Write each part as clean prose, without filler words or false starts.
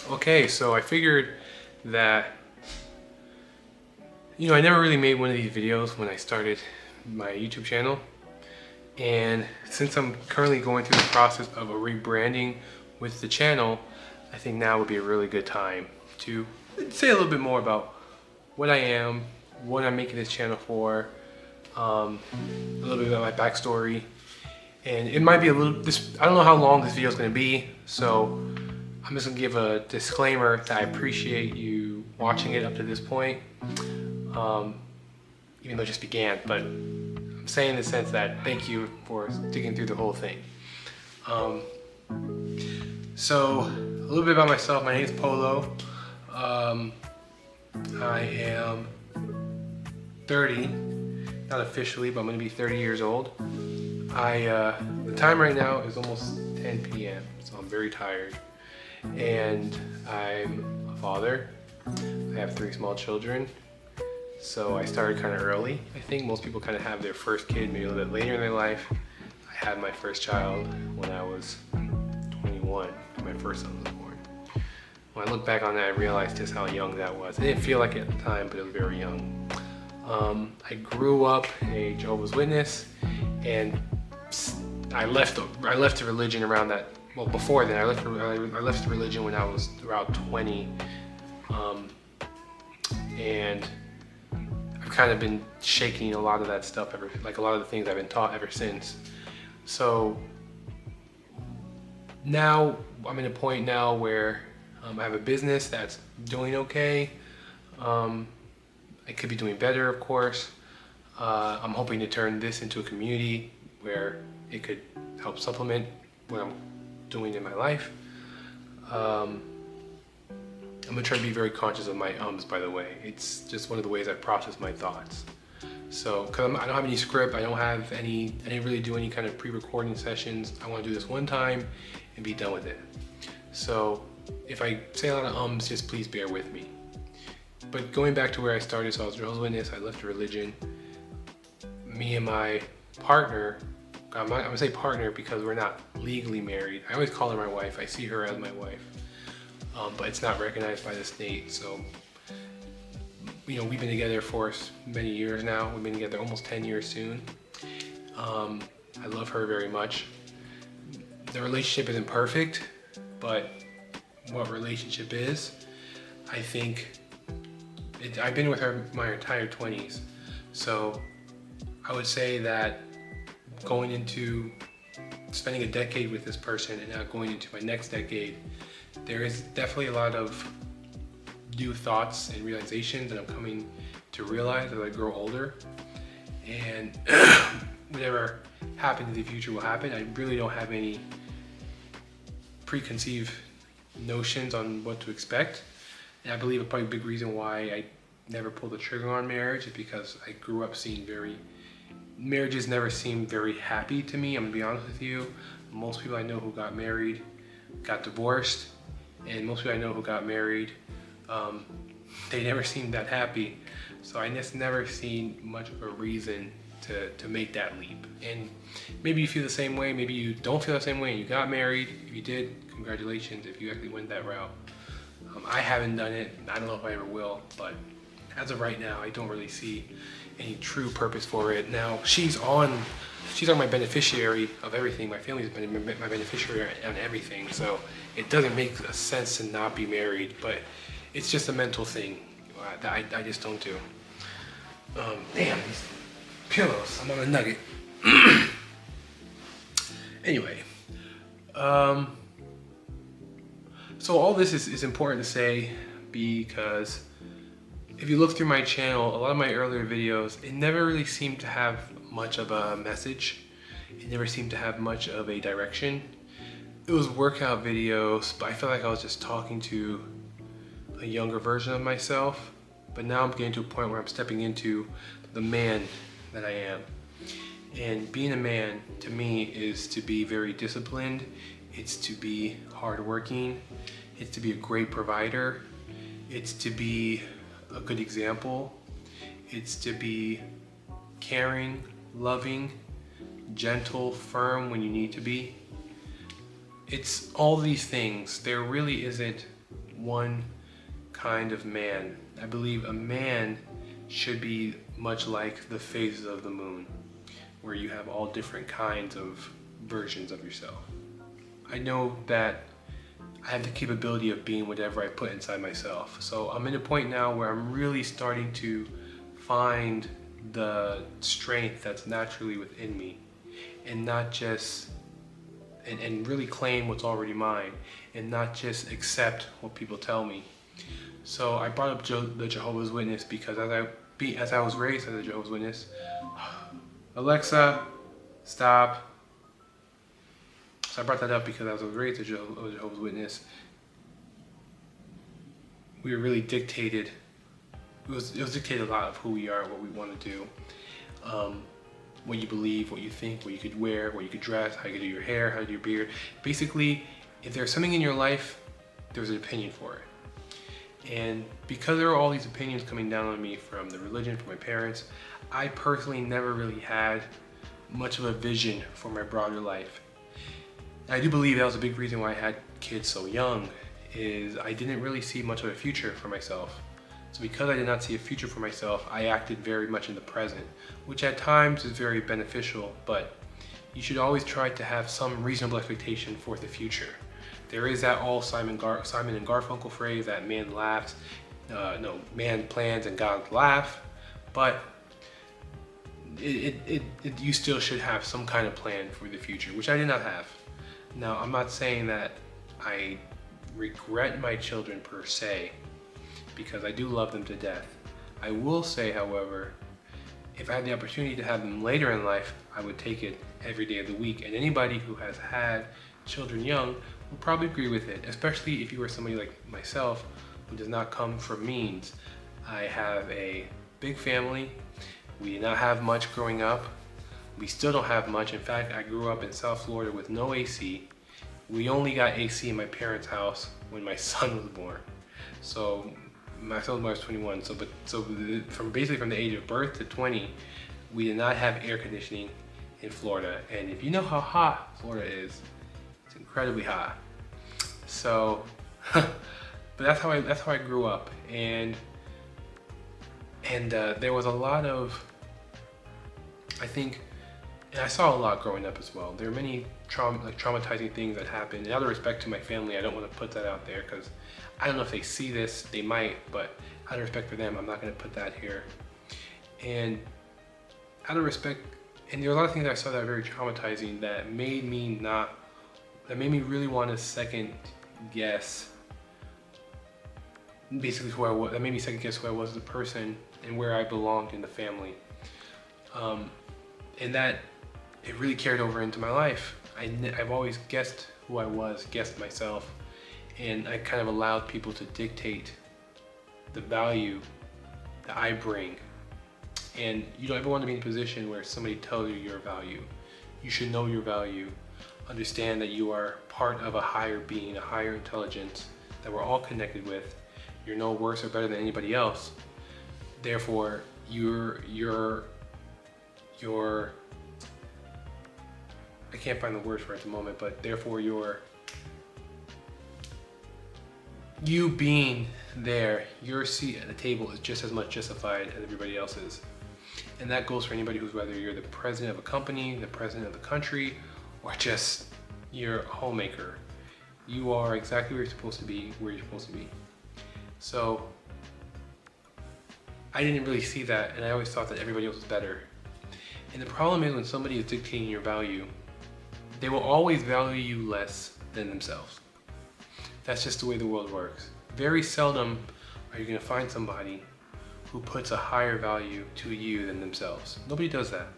Okay, so I figured that, I never really made one of these videos when I started my YouTube channel. And since I'm currently going through the process of a rebranding with the channel, I think now would be a really good time to say a little bit more about what I am, what I'm making this channel for, a little bit about my backstory. And it might be I don't know how long this video is going to be, so I'm just gonna give a disclaimer that I appreciate you watching it up to this point, even though it just began, but I'm saying in the sense that thank you for sticking through the whole thing. So a little bit about myself. My name is Polo. I am 30, not officially, but I'm gonna be 30 years old. The time right now is almost 10 p.m., so I'm very tired. And I'm a father. I have 3 small children. So I started kind of early. I think most people kind of have their first kid maybe a little bit later in their life. I had my first child when I was 21, my first son was born. When I look back on that, I realized just how young that was. It didn't feel like it at the time, but it was very young. I grew up a Jehovah's Witness, and I left the religion around that. Well, before then, I left the religion when I was around 20, and I've kind of been shaking a lot of that stuff like a lot of the things I've been taught ever since. So now I'm in a point now where I have a business that's doing okay. I could be doing better, of course. I'm hoping to turn this into a community where it could help supplement what I'm doing in my life. I'm gonna try to be very conscious of my ums, by the way. It's just one of the ways I process my thoughts. So, because I don't have any script, I didn't really do any kind of pre-recording sessions. I want to do this one time and be done with it. So, if I say a lot of ums, just please bear with me. But going back to where I started, so I was a Jehovah's Witness, I left the religion. Me and my partner, I'm gonna say partner because we're not legally married. I always call her my wife. I see her as my wife, but it's not recognized by the state. So, we've been together for many years now. We've been together almost 10 years soon. I love her very much. The relationship isn't perfect, but what relationship is, I think, I've been with her my entire 20s. So I would say that going into spending a decade with this person and now going into my next decade, there is definitely a lot of new thoughts and realizations that I'm coming to realize as I grow older. And whatever happens in the future will happen. I really don't have any preconceived notions on what to expect. And I believe probably a big reason why I never pulled the trigger on marriage is because I grew up seeing marriages never seemed very happy to me. I'm gonna be honest with you. Most people I know who got married got divorced, and most people I know who got married, they never seemed that happy. So I just never seen much of a reason to make that leap. And maybe you feel the same way, maybe you don't feel the same way and you got married. If you did, congratulations if you actually went that route. I haven't done it, I don't know if I ever will, but as of right now, I don't really see any true purpose for it. Now, she's on my beneficiary of everything. My family's been my beneficiary on everything, so it doesn't make sense to not be married, but it's just a mental thing that I just don't do. Damn, these pillows, I'm on a nugget. Anyway, so all this is important to say because if you look through my channel, a lot of my earlier videos, it never really seemed to have much of a message. It never seemed to have much of a direction. It was workout videos, but I feel like I was just talking to a younger version of myself. But now I'm getting to a point where I'm stepping into the man that I am. And being a man, to me, is to be very disciplined. It's to be hardworking. It's to be a great provider. It's to be a good example. It's to be caring, loving, gentle, firm when you need to be. It's all these things. There really isn't one kind of man. I believe a man should be much like the phases of the moon, where you have all different kinds of versions of yourself. I know that I have the capability of being whatever I put inside myself. So I'm at a point now where I'm really starting to find the strength that's naturally within me, and not just and really claim what's already mine, and not just accept what people tell me. So I brought up the Jehovah's Witness because as I was raised as a Jehovah's Witness, Alexa, stop. So I brought that up because I was raised as a Jehovah's Witness. We were really dictated. It was dictated a lot of who we are, what we want to do, what you believe, what you think, what you could wear, what you could dress, how you could do your hair, how to do your beard. Basically, if there's something in your life, there's an opinion for it. And because there are all these opinions coming down on me from the religion, from my parents, I personally never really had much of a vision for my broader life. I do believe that was a big reason why I had kids so young, is I didn't really see much of a future for myself. So because I did not see a future for myself, I acted very much in the present, which at times is very beneficial, but you should always try to have some reasonable expectation for the future. There is that old Simon and Garfunkel phrase that man plans and God laugh, but you still should have some kind of plan for the future, which I did not have. Now, I'm not saying that I regret my children per se, because I do love them to death. I will say, however, if I had the opportunity to have them later in life, I would take it every day of the week. And anybody who has had children young will probably agree with it, especially if you are somebody like myself who does not come from means. I have a big family. We did not have much growing up. We still don't have much. In fact, I grew up in South Florida with no AC. We only got AC in my parents' house when my son was born. So my son was 21. So from the age of birth to 20, we did not have air conditioning in Florida. And if you know how hot Florida is, it's incredibly hot. So, but that's how I grew up. And there was a lot of, I think, and I saw a lot growing up as well. There are many traumatizing things that happened. And out of respect to my family, I don't want to put that out there because I don't know if they see this, they might, but out of respect for them, I'm not going to put that here. And out of respect, and there were a lot of things that I saw that were very traumatizing that made me really want to second guess basically who I was. That made me second guess who I was as a person and where I belonged in the family. And that it really carried over into my life. I've always guessed who I was, guessed myself, and I kind of allowed people to dictate the value that I bring. And you don't ever want to be in a position where somebody tells you your value. You should know your value. Understand that you are part of a higher being, a higher intelligence that we're all connected with. You're no worse or better than anybody else. Therefore, I can't find the words for it at the moment, but therefore you being there, your seat at the table is just as much justified as everybody else's. And that goes for anybody who's, whether you're the president of a company, the president of the country, or just you're a homemaker. You are exactly where you're supposed to be, where you're supposed to be. So I didn't really see that, and I always thought that everybody else was better. And the problem is when somebody is dictating your value, they will always value you less than themselves. That's just the way the world works. Very seldom are you going to find somebody who puts a higher value to you than themselves. Nobody does that.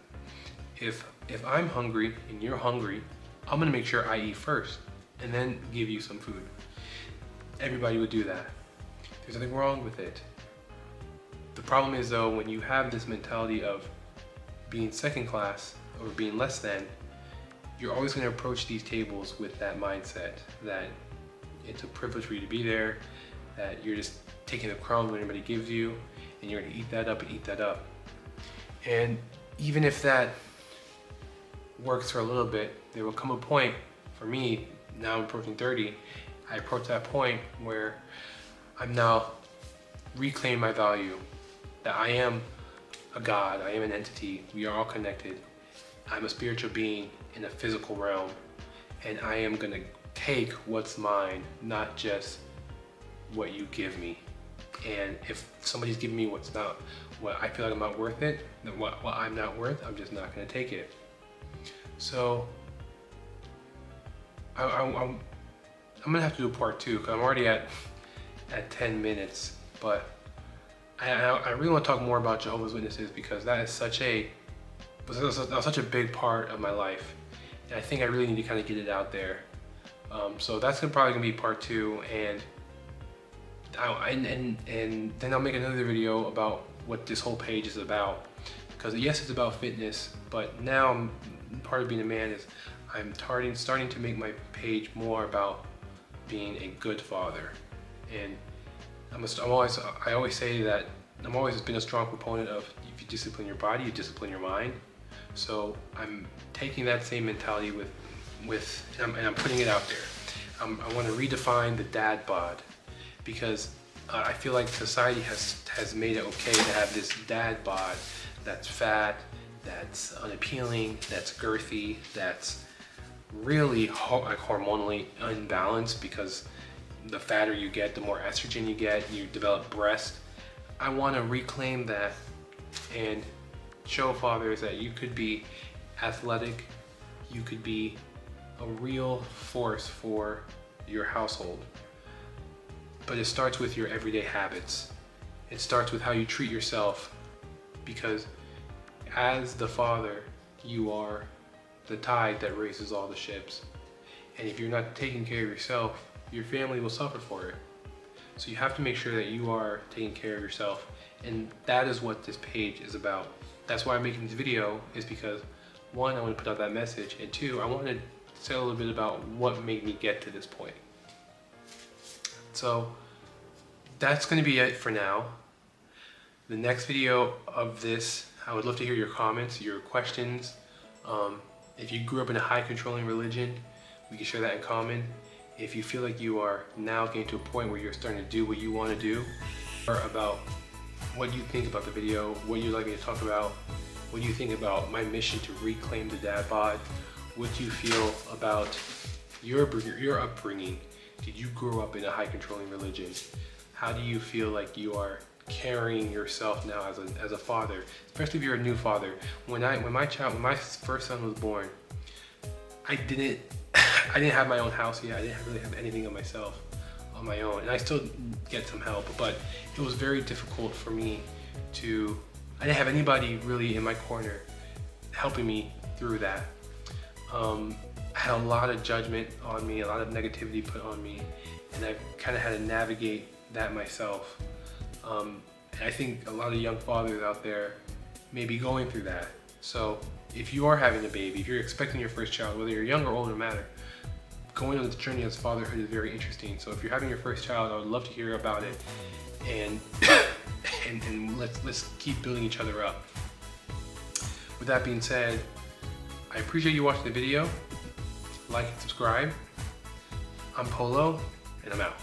If I'm hungry and you're hungry, I'm going to make sure I eat first and then give you some food. Everybody would do that. There's nothing wrong with it. The problem is though, when you have this mentality of being second class or being less than, you're always going to approach these tables with that mindset that it's a privilege for you to be there, that you're just taking the crumbs when anybody gives you, and you're going to eat that up and eat that up. And even if that works for a little bit, there will come a point, for me, now I'm approaching 30, I approach that point where I'm now reclaiming my value, that I am a God, I am an entity, we are all connected. I'm a spiritual being in a physical realm, and I am gonna take what's mine, not just what you give me. And if somebody's giving me what's not, what I feel like I'm not worth it, then what I'm not worth, I'm just not gonna take it. So I'm gonna have to do a part 2 because I'm already at 10 minutes, but I really want to talk more about Jehovah's Witnesses because that is such a big part of my life, and I think I really need to kind of get it out there. So that's probably gonna be part 2, and then I'll make another video about what this whole page is about. Because yes, it's about fitness, but now part of being a man is I'm starting to make my page more about being a good father. And I always say that I've always been a strong proponent of if you discipline your body, you discipline your mind. So I'm taking that same mentality and I'm putting it out there. I want to redefine the dad bod, because I feel like society has made it okay to have this dad bod that's fat, that's unappealing, that's girthy, that's really hormonally unbalanced, because the fatter you get, the more estrogen you get, you develop breast. I want to reclaim that and show fathers that you could be athletic, you could be a real force for your household. But it starts with your everyday habits. It starts with how you treat yourself, because as the father, you are the tide that raises all the ships. And if you're not taking care of yourself, your family will suffer for it. So you have to make sure that you are taking care of yourself. And that is what this page is about. That's why I'm making this video, is because 1, I want to put out that message, and 2, I want to say a little bit about what made me get to this point. So that's going to be it for now. The next video of this, I would love to hear your comments, your questions. If you grew up in a high controlling religion, we can share that in common. If you feel like you are now getting to a point where you're starting to do what you want to do, or about what you think about the video, what you'd like me to talk about, what do you think about my mission to reclaim the dad bod, what do you feel about your upbringing? Did you grow up in a high controlling religion? How do you feel like you are carrying yourself now as a father, especially if you're a new father? When my first son was born, I didn't have my own house yet. I didn't really have anything of myself on my own, and I still get some help, but it was very difficult for me I didn't have anybody really in my corner helping me through that. I had a lot of judgment on me, a lot of negativity put on me, and I kind of had to navigate that myself. And I think a lot of young fathers out there may be going through that. So if you are having a baby, if you're expecting your first child, whether you're young or old, no matter, going on this journey as fatherhood is very interesting. So if you're having your first child, I would love to hear about it, and let's keep building each other up. With that being said, I appreciate you watching the video. Like and subscribe. I'm Polo, and I'm out.